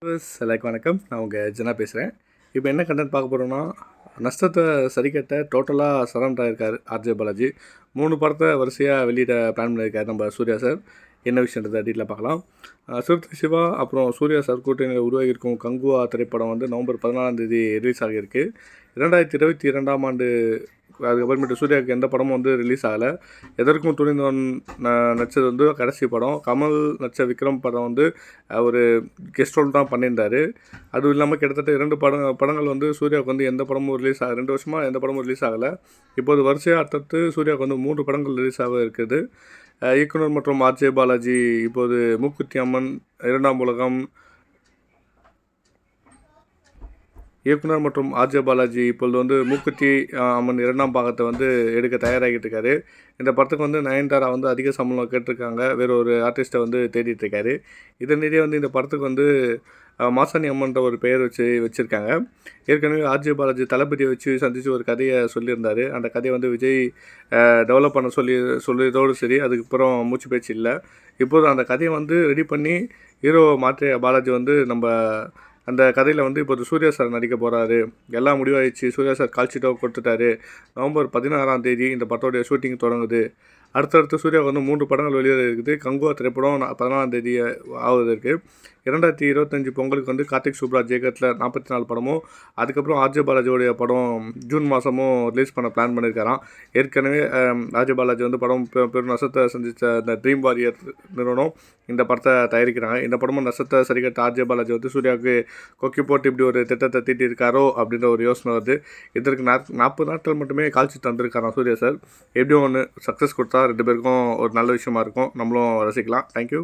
வணக்கம். நான் உங்கள் ஜனா பேசுகிறேன். இப்போ என்ன கண்டென்ட் பார்க்க போகிறோம்னா, நஷ்டத்தை சரிக்கட்ட டோட்டலாக சரண்டர் ஆகிருக்காரு ஆர்ஜே பாலாஜி. 3 படத்தை வரிசையாக வெளியிட பிளான் பண்ணியிருக்காரு நம்ம சூர்யா சார். என்ன விஷயன்றதை டீட்டெயிலாக பார்க்கலாம். சிறுத்தை சிவா அப்புறம் சூர்யா சார் கூட்டணியில் உருவாகியிருக்கும் கங்குவா திரைப்படம் வந்து நவம்பர் 14 ரிலீஸ் ஆகியிருக்கு. 2022 ஆண்டு அதுக்கப்புறமேட்டு சூர்யாவுக்கு எந்த படமும் வந்து ரிலீஸ் ஆகலை. எதற்கும் துணிந்தவன் நடித்தது வந்து கடைசி படம். கமல் நடித்த விக்ரம் படம் வந்து ஒரு கெஸ்ட் ரோல் தான் பண்ணியிருந்தார். அதுவும் இல்லாமல் கிட்டத்தட்ட 2 படங்கள் வந்து சூர்யாவுக்கு வந்து எந்த படமும் ரிலீஸ் 2 வருஷமாக எந்த படமும் ரிலீஸ் ஆகலை. இப்போது வரிசையாக அடுத்தடுத்து சூர்யாவுக்கு வந்து 3 படங்கள் ரிலீஸ் ஆக இருக்குது. இயக்குனர் மற்றும் ஆர்ஜே பாலாஜி இப்போது மூக்குத்தி அம்மன், 2ஆம் உலகம், இயக்குனர் மற்றும் ஆர்ஜே பாலாஜி இப்பொழுது வந்து மூக்குத்தி அம்மன் 2ஆம் பாகத்தை வந்து எடுக்க தயாராகிட்டு இருக்காரு. இந்த படத்துக்கு வந்து நயன்தாரா வந்து அதிக சம்பளம் கேட்டிருக்காங்க. வேறு ஒரு ஆர்டிஸ்ட்டை வந்து தேடிட்டு இருக்காரு. இதனிடையே வந்து இந்த படத்துக்கு வந்து மாசாணி அம்மன்ற ஒரு பெயர் வச்சுருக்காங்க. ஏற்கனவே ஆர்ஜே பாலாஜி தளபதியை வச்சு சந்தித்து ஒரு கதையை சொல்லியிருந்தார். அந்த கதையை வந்து விஜய் டெவலப் பண்ண சொல்லியதோடு சரி, அதுக்கப்புறம் மூச்சு பேச்சு இல்லை. இப்போது அந்த கதையை வந்து ரெடி பண்ணி ஹீரோ மாற்றிய பாலாஜி வந்து நம்ம அந்த கதையில் வந்து இப்போது சூர்யா சார் நடிக்க போகிறாரு. எல்லாம் முடிவாயிடுச்சு. சூர்யா சார் கால்ஷீட்டோ கொடுத்துட்டாரு. நவம்பர் 16 இந்த படத்தோடைய ஷூட்டிங் தொடங்குது. அடுத்தடுத்து சூர்யாவுக்கு வந்து 3 படங்கள் வெளியே இருக்குது. கங்குவா திரைப்படம் 14 ஆகுது இருக்குது. 2025 பொங்கலுக்கு வந்து கார்த்திக் சுப்ராஜ் இயக்கத்தில் 44 படமும், அதுக்கப்புறம் ஆர்ஜே பாலாஜியோடைய படம் ஜூன் மாதமும் ரிலீஸ் பண்ண பிளான் பண்ணியிருக்காராம். ஏற்கனவே ஆர்ஜே பாலாஜி வந்து படம் பெரும் நஷ்டத்தை சந்தித்த அந்த ட்ரீம் வாரியர் நிறுவனம் இந்த படத்தை தயாரிக்கிறாங்க. இந்த படமும் நஷ்டத்தை சரிக்கட்ட ஆர்ஜே பாலாஜி வந்து சூர்யாவுக்கு கொக்கி போட்டு இப்படி ஒரு திட்டத்தை தீட்டியிருக்காரோ அப்படின்ற ஒரு யோசனை வருது. இதற்கு 40 நாட்கள் மட்டுமே கால்ஷீட் தந்திருக்காராம் சூர்யா சார். எப்படியும் ஒன்று சக்ஸஸ் கொடுத்தா 2 பேருக்கும் ஒரு நல்ல விஷயமா இருக்கும். நம்மளும் ரசிக்கலாம். தேங்க்யூ.